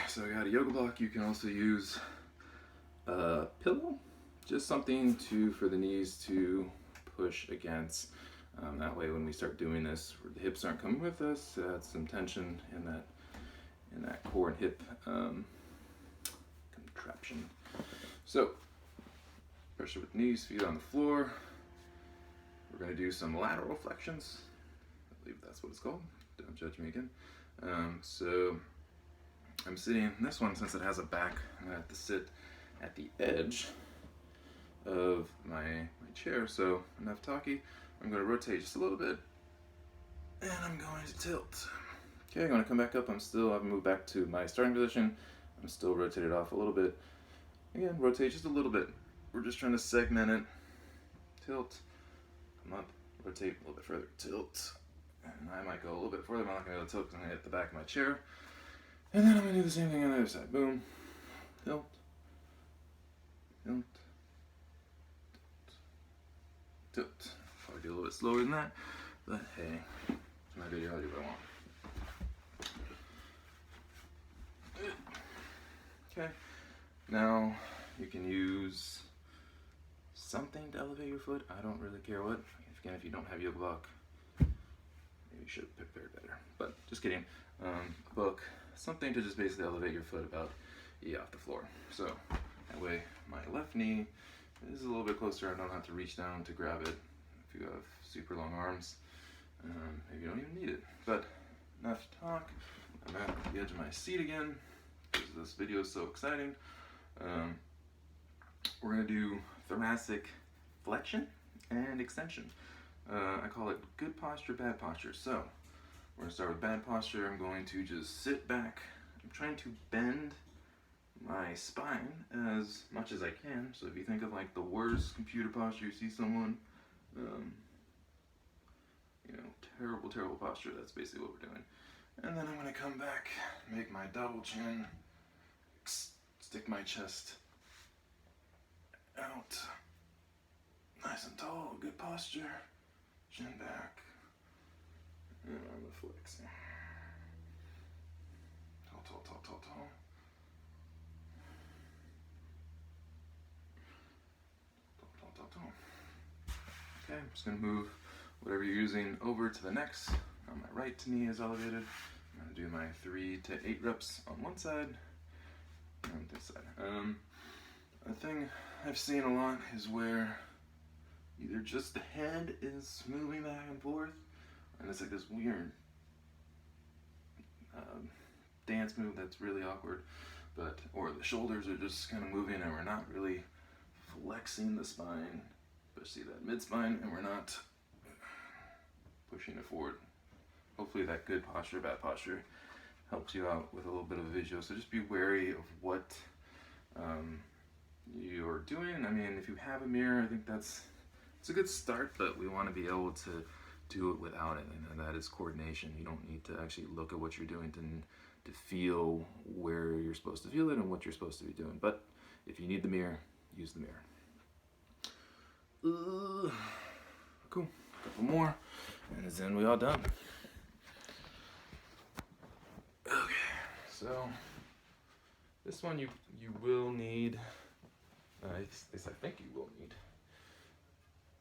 So I got a yoga block. You can also use a pillow, just something for the knees to push against. That way, when we start doing this, the hips aren't coming with us. Add some tension in that core and hip contraption. So pressure with knees, feet on the floor. We're going to do some lateral flexions. I believe that's what it's called. Don't judge me again. So I'm sitting in this one, since it has a back, I'm going to have to sit at the edge of my chair. So enough talkie. I'm going to rotate just a little bit, and I'm going to tilt. Okay, I'm going to come back up. I've moved back to my starting position. I'm still rotated off a little bit. Again, rotate just a little bit. We're just trying to segment it. Tilt, come up, rotate a little bit further, tilt. And I might go a little bit further. I'm not going to be able to tilt because I'm going to hit the back of my chair. And then I'm going to do the same thing on the other side. Boom, tilt, tilt, tilt. Probably do a little bit slower than that, but hey, it's my video, I do what I want. Okay, now you can use something to elevate your foot. I don't really care what. Again, if you don't have yoga block, maybe you should have prepared better. But just kidding. A book, something to just basically elevate your foot about off the floor. So that way my left knee is a little bit closer. I don't have to reach down to grab it. If you have super long arms, maybe you don't even need it. But enough talk. I'm at the edge of my seat again because this video is so exciting. We're going to do thoracic flexion and extension. I call it good posture, bad posture. So we're going to start with bad posture. I'm going to just sit back. I'm trying to bend my spine as much as I can. So if you think of like the worst computer posture, you see someone, terrible, terrible posture, that's basically what we're doing. And then I'm going to come back, make my double chin, stick my chest out, nice and tall, good posture, chin back, and I'm going to flex. Tall, tall, tall, tall, tall. Tall, tall, tall, tall. Okay, I'm just going to move whatever you're using over to the next. On my right knee is elevated. I'm going to do my 3 to 8 reps on one side and this side. A thing I've seen a lot is where either just the head is moving back and forth, and it's like this weird dance move that's really awkward, or the shoulders are just kind of moving and we're not really flexing the spine, especially that mid-spine, and we're not pushing it forward. Hopefully that good posture, bad posture helps you out with a little bit of a visual. So just be wary of what you're doing. I mean, if you have a mirror, I think it's a good start, but we want to be able to do it without it, and that is coordination. You don't need to actually look at what you're doing to feel where you're supposed to feel it and what you're supposed to be doing. But if you need the mirror, use the mirror. Cool. A couple more, and then we all done. Okay, so this one you will need, at least I think you will need,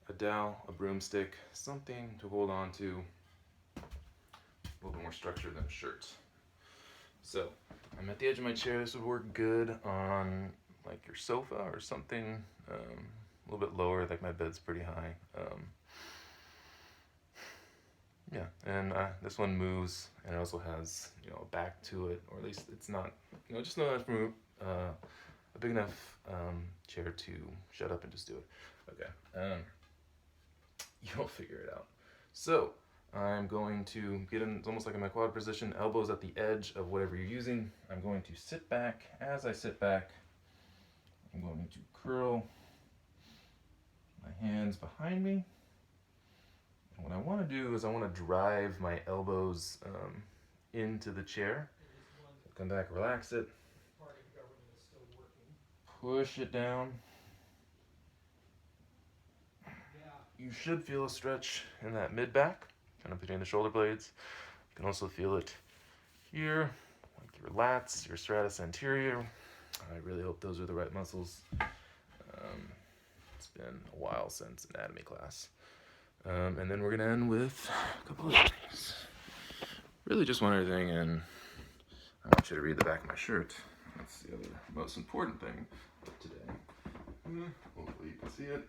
a dowel, a broomstick, something to hold on to, a little bit more structure than a shirt. So I'm at the edge of my chair. This would work good on like your sofa or something a little bit lower, like my bed's pretty high. Yeah, and this one moves, and it also has, a back to it, or at least it's not, just not enough room, a big enough chair to shut up and just do it. Okay, you'll figure it out. So I'm going to get in, it's almost like in my quad position, elbows at the edge of whatever you're using. I'm going to sit back. As I sit back, I'm going to curl my hands behind me. What I want to do is I want to drive my elbows into the chair. Come back, relax it. Push it down. You should feel a stretch in that mid-back, kind of between the shoulder blades. You can also feel it here, like your lats, your serratus anterior. I really hope those are the right muscles. It's been a while since anatomy class. And then we're gonna end with a couple of things. Really just one other thing, and I want you to read the back of my shirt. That's the other most important thing of today. Hopefully you can see it.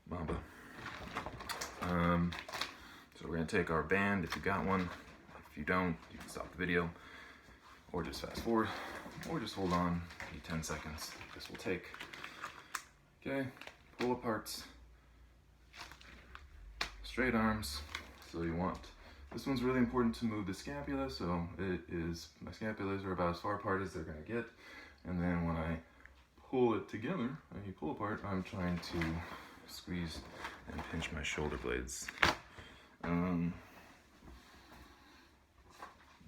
Mamba. So we're gonna take our band if you got one. If you don't, you can stop the video, or just fast forward, or just hold on. Need 10 seconds. This will take. Okay, pull aparts, straight arms. So you want, this one's really important to move the scapula. So it is, my scapulas are about as far apart as they're gonna get. And then when I pull it together, and you pull apart, I'm trying to squeeze and pinch my shoulder blades.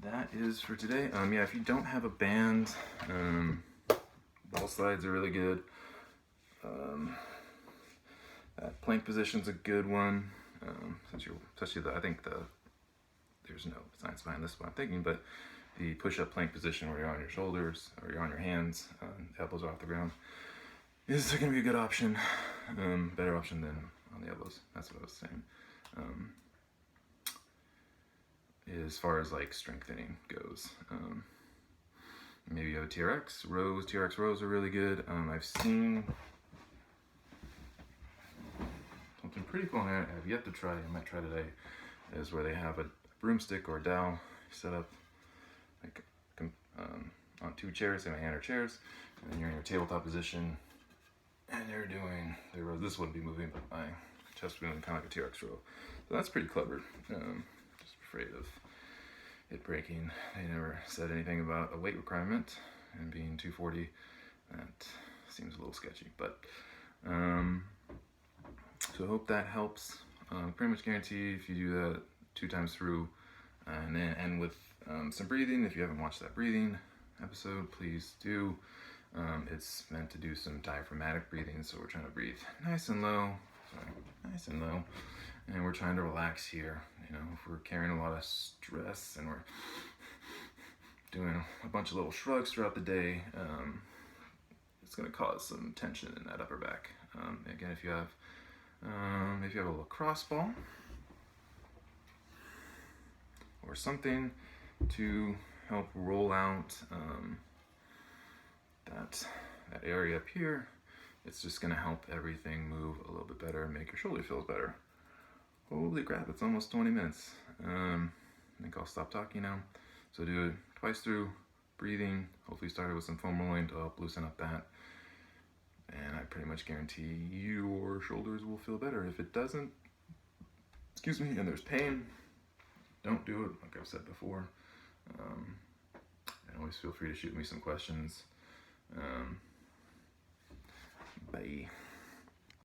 That is for today. Yeah, if you don't have a band, ball slides are really good. That plank position's a good one. Since you're, especially I think there's no science behind this one I'm thinking, but the push-up plank position where you're on your shoulders or you're on your hands, elbows are off the ground, is going to be a good option. Better option than on the elbows. That's what I was saying. As far as like strengthening goes, maybe you have a TRX rows. TRX rows are really good. I've seen something pretty cool in there. I've yet to try. I might try today. Is where they have a broomstick or a dowel set up like on two chairs, say my hand or chairs, and then you're in your tabletop position, and they're doing their rows. This wouldn't be moving, but my chest would be kind of like a TRX row. So that's pretty clever. Just afraid of it breaking. They never said anything about a weight requirement, and being 240, that seems a little sketchy. But so I hope that helps. Pretty much guarantee if you do that 2 times through, and then end with some breathing. If you haven't watched that breathing episode, please do. It's meant to do some diaphragmatic breathing, so we're trying to breathe nice and low. Nice and low, and we're trying to relax here. You know, if we're carrying a lot of stress and we're doing a bunch of little shrugs throughout the day, it's going to cause some tension in that upper back. Again, if you have a lacrosse ball or something to help roll out that area up here, it's just going to help everything move a little bit better and make your shoulder feel better. Holy crap, it's almost 20 minutes. I think I'll stop talking now. So do it twice through, breathing. Hopefully started with some foam rolling to help loosen up that. And I pretty much guarantee your shoulders will feel better. If it doesn't, excuse me, and there's pain, don't do it, like I've said before. And always feel free to shoot me some questions. Bye.